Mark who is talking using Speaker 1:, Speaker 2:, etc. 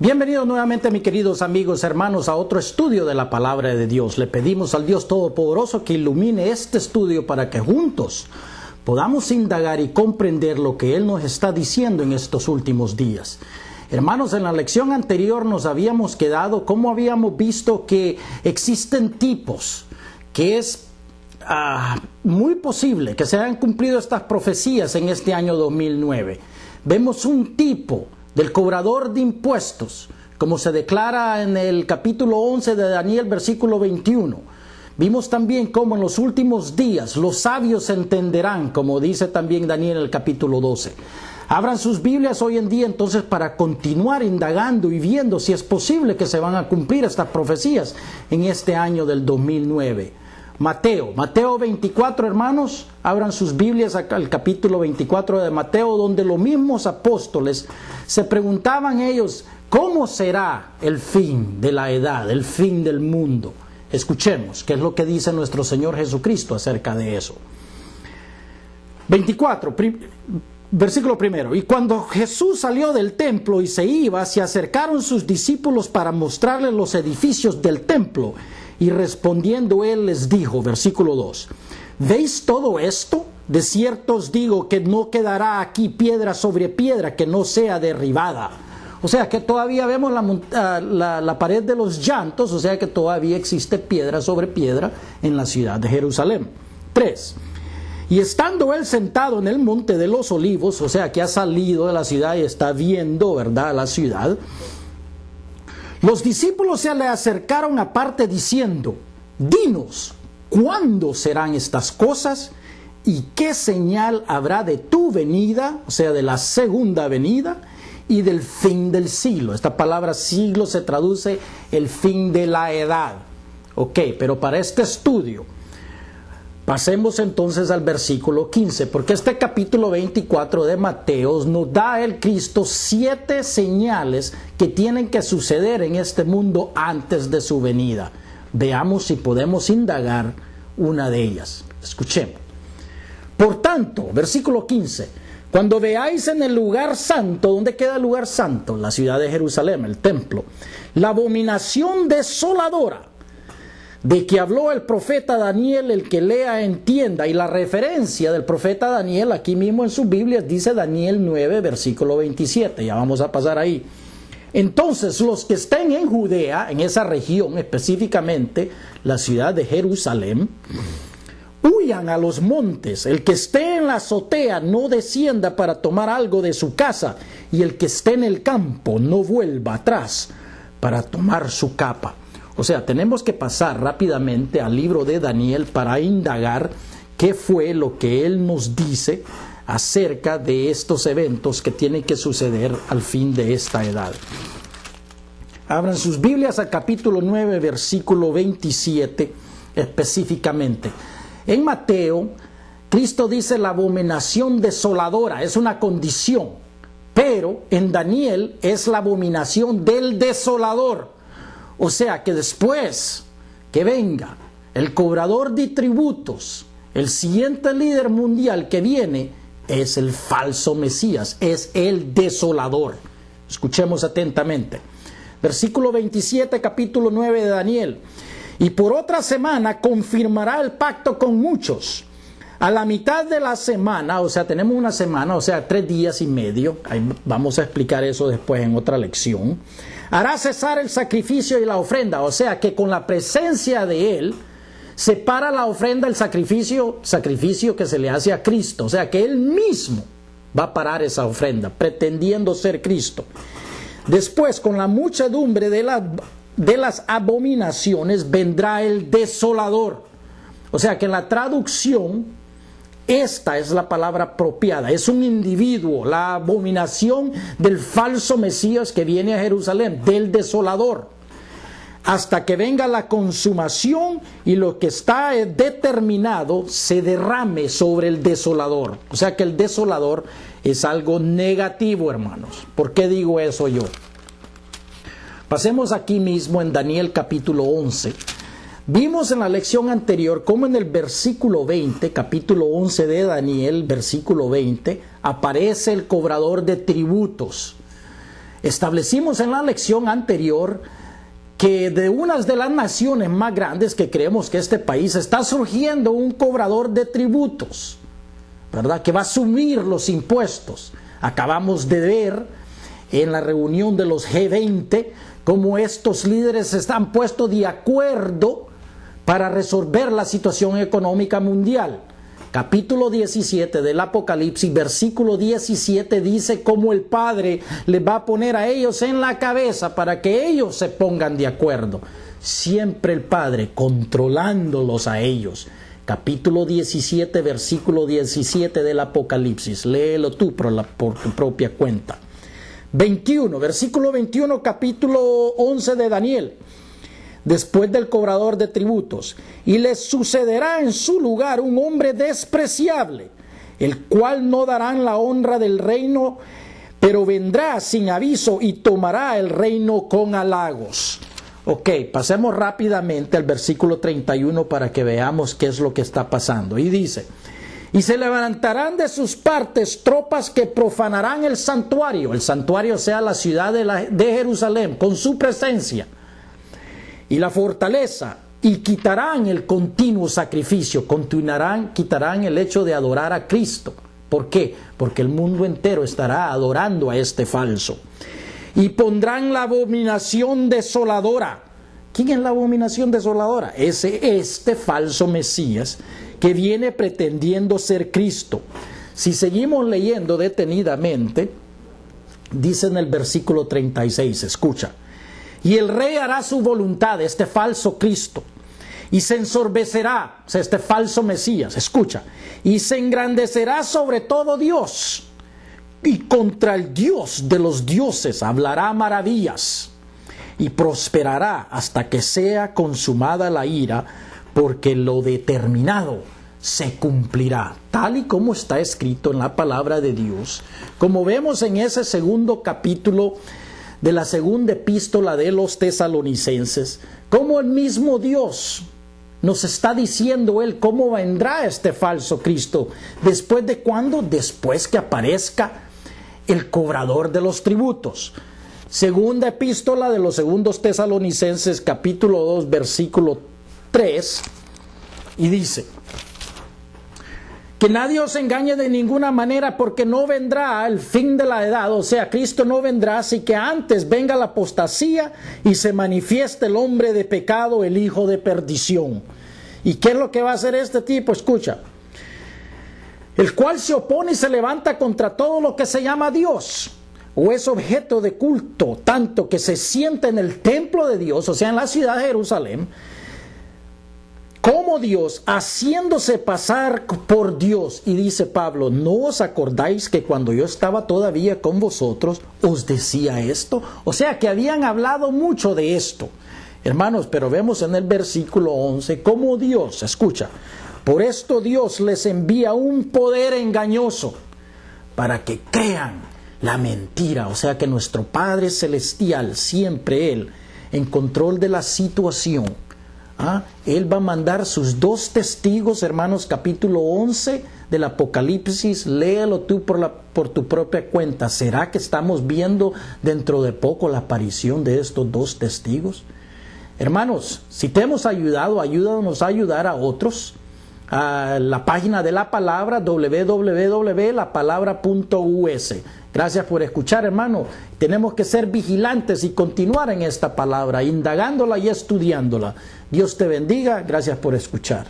Speaker 1: Bienvenidos nuevamente, mis queridos amigos, hermanos, a otro estudio de la Palabra de Dios. Le pedimos al Dios Todopoderoso que ilumine este estudio para que juntos podamos indagar y comprender lo que Él nos está diciendo en estos últimos días. Hermanos, en la lección anterior nos habíamos quedado, como habíamos visto que existen tipos, que es muy posible que se hayan cumplido estas profecías en este año 2009. Vemos un tipo del cobrador de impuestos, como se declara en el capítulo 11 de Daniel, versículo 21. Vimos también cómo en los últimos días los sabios entenderán, como dice también Daniel en el capítulo 12. Abran sus Biblias hoy en día entonces para continuar indagando y viendo si es posible que se van a cumplir estas profecías en este año del 2009. Mateo 24, hermanos, abran sus Biblias acá al capítulo 24 de Mateo, donde los mismos apóstoles se preguntaban ellos, ¿cómo será el fin de la edad, el fin del mundo? Escuchemos qué es lo que dice nuestro Señor Jesucristo acerca de eso. 24, versículo primero. Y cuando Jesús salió del templo y se iba, se acercaron sus discípulos para mostrarle los edificios del templo. Y respondiendo él les dijo, versículo 2, ¿veis todo esto? De cierto os digo que no quedará aquí piedra sobre piedra que no sea derribada. O sea que todavía vemos la pared de los llantos, o sea que todavía existe piedra sobre piedra en la ciudad de Jerusalén. 3. Y estando él sentado en el monte de los olivos, o sea que ha salido de la ciudad y está viendo, ¿verdad?, la ciudad. Los discípulos se le acercaron aparte diciendo, dinos, ¿cuándo serán estas cosas? ¿Y qué señal habrá de tu venida, o sea, de la segunda venida, y del fin del siglo? Esta palabra siglo se traduce el fin de la edad. Ok, pero para este estudio, pasemos entonces al versículo 15, porque este capítulo 24 de Mateo nos da el Cristo 7 señales que tienen que suceder en este mundo antes de su venida. Veamos si podemos indagar una de ellas. Escuchemos. Por tanto, versículo 15, cuando veáis en el lugar santo, ¿dónde queda el lugar santo? La ciudad de Jerusalén, el templo, la abominación desoladora, de que habló el profeta Daniel, el que lea entienda. Y la referencia del profeta Daniel aquí mismo en sus Biblias dice Daniel 9, versículo 27. Ya vamos a pasar ahí. Entonces los que estén en Judea, en esa región específicamente, la ciudad de Jerusalén, huyan a los montes. El que esté en la azotea no descienda para tomar algo de su casa, y el que esté en el campo no vuelva atrás para tomar su capa. O sea, tenemos que pasar rápidamente al libro de Daniel para indagar qué fue lo que él nos dice acerca de estos eventos que tienen que suceder al fin de esta edad. Abran sus Biblias al capítulo 9, versículo 27 específicamente. En Mateo, Cristo dice la abominación desoladora, es una condición, pero en Daniel es la abominación del desolador. O sea que después que venga el cobrador de tributos, el siguiente líder mundial que viene es el falso Mesías, es el desolador. Escuchemos atentamente. Versículo 27, capítulo 9 de Daniel. Y por otra semana confirmará el pacto con muchos. A la mitad de la semana, o sea, tenemos una semana, o sea, 3 días y medio. Ahí vamos a explicar eso después en otra lección. Hará cesar el sacrificio y la ofrenda, o sea que con la presencia de él separa la ofrenda, el sacrificio que se le hace a Cristo, o sea que él mismo va a parar esa ofrenda, pretendiendo ser Cristo. Después, con la muchedumbre de las abominaciones vendrá el desolador, o sea que en la traducción esta es la palabra apropiada, es un individuo, la abominación del falso Mesías que viene a Jerusalén, del desolador, hasta que venga la consumación y lo que está determinado se derrame sobre el desolador. O sea que el desolador es algo negativo, hermanos. ¿Por qué digo eso yo? Pasemos aquí mismo en Daniel capítulo 11. Vimos en la lección anterior cómo en el versículo 20, capítulo 11 de Daniel, versículo 20, aparece el cobrador de tributos. Establecimos en la lección anterior que de una de las naciones más grandes que creemos que este país está surgiendo un cobrador de tributos, ¿verdad? Que va a asumir los impuestos. Acabamos de ver en la reunión de los G20 cómo estos líderes se han puesto de acuerdo para resolver la situación económica mundial. Capítulo 17 del Apocalipsis, versículo 17 dice cómo el Padre les va a poner a ellos en la cabeza para que ellos se pongan de acuerdo. Siempre el Padre controlándolos a ellos. Capítulo 17, versículo 17 del Apocalipsis. Léelo tú por tu propia cuenta. 21, versículo 21, capítulo 11 de Daniel. Después del cobrador de tributos, y les sucederá en su lugar un hombre despreciable, el cual no darán la honra del reino, pero vendrá sin aviso y tomará el reino con halagos. Ok, pasemos rápidamente al versículo 31 para que veamos qué es lo que está pasando. Y dice: y se levantarán de sus partes tropas que profanarán el santuario sea la ciudad de Jerusalén, con su presencia, y la fortaleza, y quitarán el continuo sacrificio, quitarán el hecho de adorar a Cristo. ¿Por qué? Porque el mundo entero estará adorando a este falso. Y pondrán la abominación desoladora. ¿Quién es la abominación desoladora? Este falso Mesías que viene pretendiendo ser Cristo. Si seguimos leyendo detenidamente, dice en el versículo 36, escucha: y el rey hará su voluntad, este falso Cristo, y se ensorbecerá, este falso Mesías, escucha, y se engrandecerá sobre todo Dios, y contra el Dios de los dioses hablará maravillas, y prosperará hasta que sea consumada la ira, porque lo determinado se cumplirá, tal y como está escrito en la palabra de Dios, como vemos en ese segundo capítulo de la segunda epístola de los Tesalonicenses, como el mismo Dios nos está diciendo Él cómo vendrá este falso Cristo. ¿Después de cuándo? Después que aparezca el cobrador de los tributos. Segunda epístola de los segundos Tesalonicenses, capítulo 2, versículo 3, y dice: que nadie os engañe de ninguna manera, porque no vendrá el fin de la edad, o sea, Cristo no vendrá, así que antes venga la apostasía y se manifieste el hombre de pecado, el hijo de perdición. ¿Y qué es lo que va a hacer este tipo? Escucha: el cual se opone y se levanta contra todo lo que se llama Dios, o es objeto de culto, tanto que se sienta en el templo de Dios, o sea, en la ciudad de Jerusalén, como Dios, haciéndose pasar por Dios. Y dice Pablo: ¿no os acordáis que cuando yo estaba todavía con vosotros os decía esto? O sea que habían hablado mucho de esto, hermanos. Pero vemos en el versículo 11 cómo Dios, escucha: por esto Dios les envía un poder engañoso para que crean la mentira. O sea que nuestro Padre Celestial, siempre Él en control de la situación, Él va a mandar sus dos testigos, hermanos. Capítulo 11 del Apocalipsis, léelo tú por tu propia cuenta. ¿Será que estamos viendo dentro de poco la aparición de estos dos testigos? Hermanos, si te hemos ayudado, ayúdanos a ayudar a otros. A la página de la palabra, www.lapalabra.us. Gracias por escuchar, hermano. Tenemos que ser vigilantes y continuar en esta palabra, indagándola y estudiándola. Dios te bendiga. Gracias por escuchar.